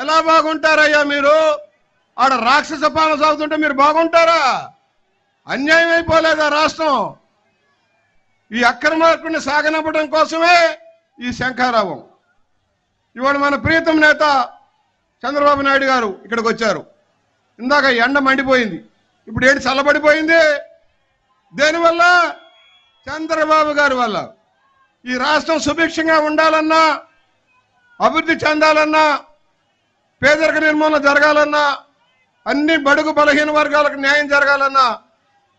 ఎలా బాగుంటారయ్యా మీరు? ఆడ రాక్షస పాలన సాగుతుంటే మీరు బాగుంటారా? అన్యాయం అయిపోలేదా రాష్ట్రం? ఈ అక్రమార్కుడిని సాగనంపడం కోసమే ఈ శంఖారావం. ఇవాళ మన ప్రీతం నేత చంద్రబాబు నాయుడు గారు ఇక్కడికి వచ్చారు. ఇందాక ఎండ మండిపోయింది, ఇప్పుడు ఏంటి చల్లబడిపోయింది? దేనివల్ల? చంద్రబాబు గారి వల్ల. ఈ రాష్ట్రం సుభిక్షంగా ఉండాలన్నా, అభివృద్ధి చెందాలన్నా, పేదరిక నిర్మూలన జరగాలన్నా, అన్ని బడుగు బలహీన వర్గాలకు న్యాయం జరగాలన్నా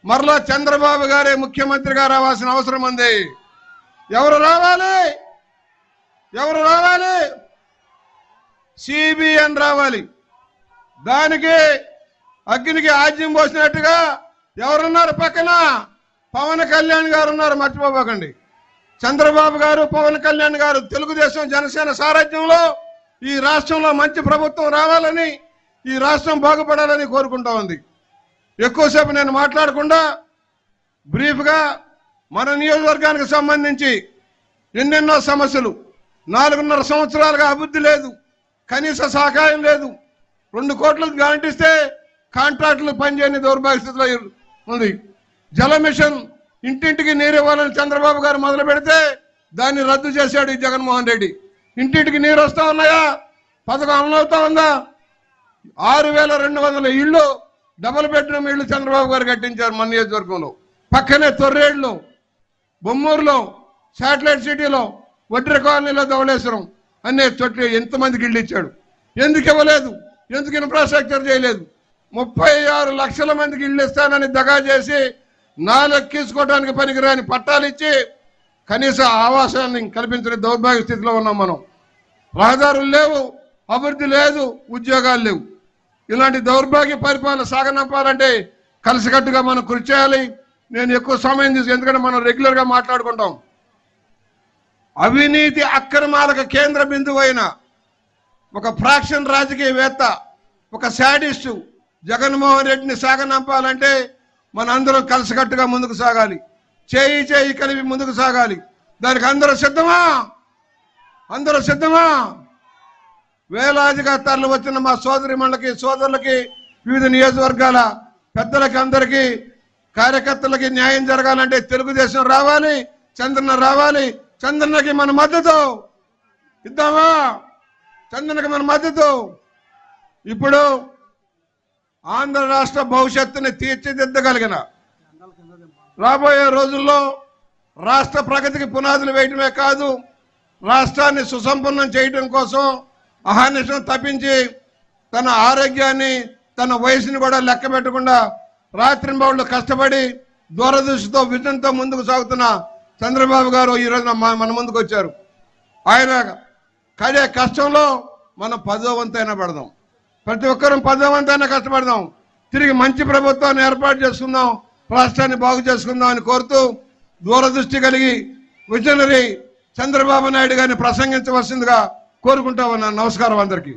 మరలా చంద్రబాబు గారే ముఖ్యమంత్రిగా రావాల్సిన అవసరం ఉంది. ఎవరు రావాలి? ఎవరు రావాలి? సిబిఎన్ రావాలి. దానికి అగ్నికి ఆజ్యం పోసినట్టుగా ఎవరున్నారు పక్కన? పవన్ కళ్యాణ్ గారు ఉన్నారు, మర్చిపోకండి. చంద్రబాబు గారు, పవన్ కళ్యాణ్ గారు, తెలుగుదేశం జనసేన సారథ్యంలో ఈ రాష్ట్రంలో మంచి ప్రభుత్వం రావాలని, ఈ రాష్ట్రం బాగుపడాలని కోరుకుంటా ఉంది. ఎక్కువసేపు నేను మాట్లాడకుండా బ్రీఫ్గా మన నియోజకవర్గానికి సంబంధించి ఎన్నెన్నో సమస్యలు, 4.5 సంవత్సరాలుగా అభివృద్ధి లేదు, కనీస సహకారం లేదు. 2 కోట్లు గ్యారంటీస్తే కాంట్రాక్టులు పనిచేయని దౌర్భాగ్యస్థితిలో ఉంది. జల మిషన్ ఇంటింటికి నీరు ఇవ్వాలని చంద్రబాబు గారు మొదలు పెడితే దాన్ని రద్దు చేశాడు ఈ జగన్మోహన్ రెడ్డి. ఇంటింటికి నీరు వస్తా ఉన్నాయా? పథకం అమలవుతా ఉందా? 6,200 ఇళ్ళు, డబుల్ బెడ్రూమ్ ఇళ్ళు చంద్రబాబు గారు కట్టించారు మన నియోజకవర్గంలో. పక్కనే తొర్రేళ్ళు, బొమ్మూరులో, శాటిలైట్ సిటీలో, వడ్ర కాలనీలో, ధవళేశ్వరం అనే చోట్ల ఎంతమందికి ఇళ్ళు ఇచ్చాడు? ఎందుకు ఇవ్వలేదు? ఎందుకు ఇన్ఫ్రాస్ట్రక్చర్ చేయలేదు? 36 లక్షల మందికి ఇళ్ళు ఇస్తానని దగా చేసి 4 తీసుకోవడానికి పనికిరాని పట్టాలు ఇచ్చి కనీస ఆవాసాన్ని కల్పించిన దౌర్భాగ్య స్థితిలో ఉన్నాం మనం. రహదారులు లేవు, అభివృద్ధి లేదు, ఉద్యోగాలు లేవు. ఇలాంటి దౌర్భాగ్య పరిపాలన సాగనంపాలంటే కలిసికట్టుగా మనం కృషి చేయాలి. నేను ఎక్కువ సమయం ఎందుకంటే మనం రెగ్యులర్గా మాట్లాడుకుంటాం. అవినీతి అక్రమాలకు కేంద్ర బిందువు అయిన ఒక ఫ్రాక్షన్ రాజకీయవేత్త, ఒక శాడిస్టు జగన్మోహన్ రెడ్డిని సాగనంపాలంటే మనందరం కలిసికట్టుగా ముందుకు సాగాలి. చేయి చేయి కలిపి ముందుకు సాగాలి. దానికి అందరూ సిద్ధమా? అందరూ సిద్ధమా? వేలాదిగా తరలి వచ్చిన మా సోదరిమణులకి, సోదరులకి, వివిధ నియోజకవర్గాల పెద్దలకి, అందరికీ, కార్యకర్తలకి న్యాయం జరగాలంటే తెలుగుదేశం రావాలి, చంద్రన్న రావాలి. చంద్రన్నకి మన మద్దతు ఇద్దామా? చంద్రన్నకి మన మద్దతు. ఇప్పుడు ఆంధ్ర రాష్ట్ర భవిష్యత్తుని తీర్చిదిద్దగలిగిన రాబోయే రోజుల్లో రాష్ట్ర ప్రగతికి పునాదులు వేయటమే కాదు, రాష్ట్రాన్ని సుసంపన్నం చేయడం కోసం అహర్నిశం తప్పించి తన ఆరోగ్యాన్ని, తన వయసుని కూడా లెక్క పెట్టకుండా రాత్రింబవళ్ళు కష్టపడి దూరదృష్టితో, విజన్తో ముందుకు సాగుతున్న చంద్రబాబు గారు ఈ రోజున మన ముందుకు వచ్చారు. ఆయన కడే కష్టంలో మనం 10వ వంతైనా పడదాం. ప్రతి ఒక్కరూ 10వ వంతైనా కష్టపడదాం. తిరిగి మంచి ప్రభుత్వాన్ని ఏర్పాటు చేసుకుందాం, రాష్ట్రాన్ని బాగు చేసుకుందాం అని కోరుతూ దూరదృష్టి కలిగి విజనరీ చంద్రబాబు నాయుడు గారిని ప్రసంగించవలసిందిగా కోరుకుంటా ఉన్నాను. నమస్కారం అందరికీ.